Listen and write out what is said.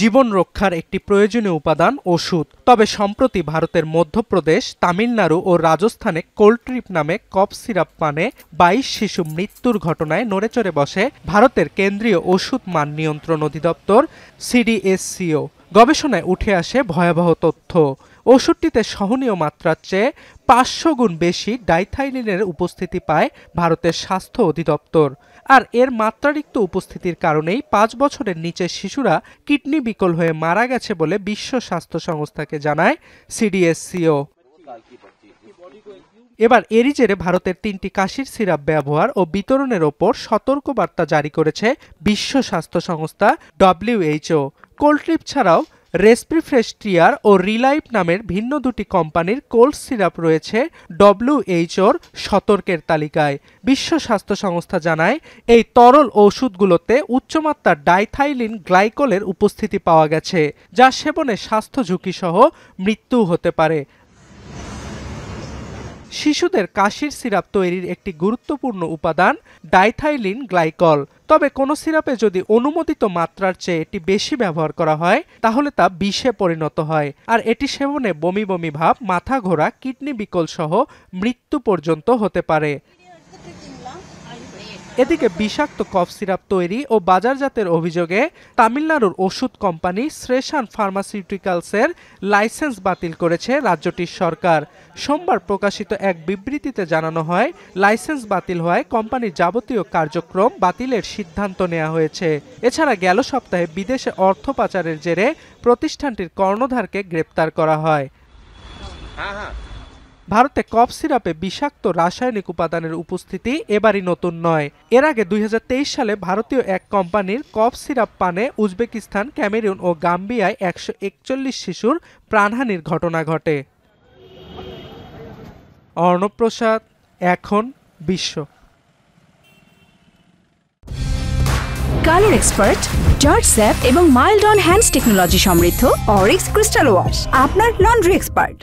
জীবন রক্ষার একটি প্রয়োজনীয় উপাদান ওষুধ। তবে সম্প্রতি ভারতের মধ্যপ্রদেশ, তামিলনাড়ু ও রাজস্থানে কোল্ডট্রিপ নামে কফ সিরাপ পানে ২২ শিশু মৃত্যুর ঘটনায় নড়েচড়ে বসে ভারতের কেন্দ্রীয় ওষুধ মান নিয়ন্ত্রণ অধিদপ্তর সিডিএসসিও। গবেষণায় উঠে আসে ভয়াবহ তথ্য। ওষুধটিতে সহনীয় মাত্রার চেয়ে ৫০০ গুণ বেশি ডাইথাইলিনের উপস্থিতি পায় ভারতের স্বাস্থ্য অধিদপ্তর। আর এর মাত্রাতিরিক্ত উপস্থিতির কারণেই ৫ বছরের নিচের শিশুরা কিডনি বিকল হয়ে মারা গেছে বলে বিশ্ব স্বাস্থ্য সংস্থাকে জানায় সিডিএসসিও। এবার এরই জেরে ভারতের ৩টি কাশির সিরাপ ব্যবহার ও বিতরণের ওপর সতর্কবার্তা জারি করেছে বিশ্ব স্বাস্থ্য সংস্থা WHO। কোল্ডট্রিপ ছাড়াও রেসপিফ্রেশ টিয়ার ও রিলাইফ নামের ভিন্ন দুটি কোম্পানির কোল্ড সিরাপ রয়েছে WHOর সতর্কের তালিকায়। বিশ্ব স্বাস্থ্য সংস্থা জানায়, এই তরল ওষুধগুলোতে উচ্চমাত্রার ডাইথাইলিন গ্লাইকলের উপস্থিতি পাওয়া গেছে, যা সেবনে স্বাস্থ্য ঝুঁকিসহ মৃত্যু হতে পারে। শিশুদের কাশির সিরাপ তৈরির একটি গুরুত্বপূর্ণ উপাদান ডাইথাইলিন গ্লাইকল। তবে কোনো সিরাপে যদি অনুমোদিত মাত্রার চেয়ে এটি বেশি ব্যবহার করা হয় তাহলে তা বিষে পরিণত হয়, আর এটি সেবনে বমি বমি ভাব, মাথা ঘোরা, কিডনি বিকল সহ মৃত্যু পর্যন্ত হতে পারে। এদিকে বিষাক্ত কফ সিরাপ তৈরি ও বাজারজাতের অভিযোগে তামিলনাড়ুর ওষুধ কোম্পানি শ্রেশান ফার্মাসিউটিক্যালসের লাইসেন্স বাতিল করেছে রাজ্যটির সরকার। সোমবার প্রকাশিত এক বিবৃতিতে জানানো হয়, লাইসেন্স বাতিল হওয়ায় কোম্পানির যাবতীয় কার্যক্রম বাতিলের সিদ্ধান্ত নেওয়া হয়েছে। এছাড়া গেল সপ্তাহে বিদেশে অর্থ পাচারের জেরে প্রতিষ্ঠানটির কর্ণধারকে গ্রেপ্তার করা হয়। ভারতে কফ সিরাপে বিষাক্ত রাসায়নিক উপাদানের উপস্থিতি এবারই নতুন নয়। এর আগে ২০২৩ সালে ভারতীয় এক কোম্পানির কফ সিরাপ পানে উজবেকিস্তান, ক্যামেরুন ও গাম্বিয়ায় ১৪১ শিশুর প্রাণহানির ঘটনা ঘটে। অর্ণব প্রসাদ, এখন বিশ্ব। কালার এক্সপার্ট, জর্জ স্যাপ এবং মাইল্ড অন হ্যান্ডস টেকনোলজি সমৃদ্ধ অরিক্স ক্রিস্টাল ওয়াশ আপনার লন্ড্রি এক্সপার্ট।